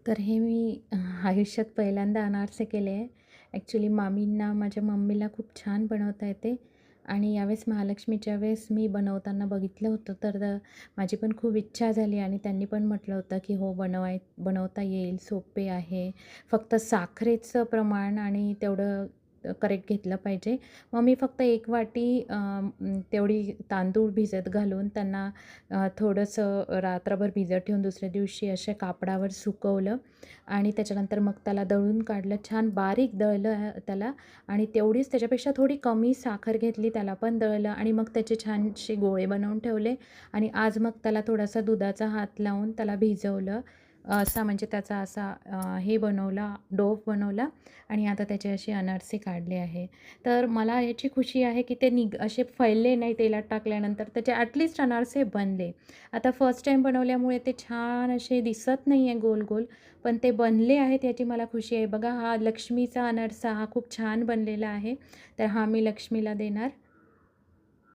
तर हे मी आयुष्यात पहिल्यांदा अनारसे केले आहे. ॲक्च्युली मामींना, माझ्या मम्मीला खूप छान बनवता येते आणि यावेळेस महालक्ष्मीच्या वेळेस मी बनवताना बघितलं होतं, तर माझी पण खूप इच्छा झाली आणि त्यांनी पण म्हटलं होतं, की "हो, बनवता येईल, सोपे आहे. फक्त साखरेचं प्रमाण आणि तेवढं करेक्ट घेतलं पाहिजे." मग मी फक्त 1 वाटी तेवढी तांदूळ भिजत घालून त्यांना थोडंसं रात्रभर भिजत ठेवून दुसऱ्या दिवशी अशा कापडावर सुकवलं आणि त्याच्यानंतर मग त्याला दळून काढलं. छान बारीक दळलं त्याला आणि तेवढीच त्याच्यापेक्षा थोडी कमी साखर घेतली, त्याला पण दळलं आणि मग त्याचे छानसे गोळे बनवून ठेवले आणि आज मग त्याला थोडासा दुधाचा हात लावून त्याला भिजवलं. असा म्हणजे त्याचा असा हे बनवला, डोव बनवला आणि आता त्याचे असे अनारसे काढले आहे. तर मला याची खुशी आहे, की ते असे फैलले नाही तेलात टाकल्यानंतर. त्याचे ॲटलीस्ट अनारसे बनले. आता फर्स्ट टाईम बनवल्यामुळे ते छान असे दिसत नाही आहे गोल-गोल, पण ते बनले आहेत याची मला खुशी आहे. बघा, हा लक्ष्मीचा अनारसा हा खूप छान बनलेला आहे. तर हा मी लक्ष्मीला देणार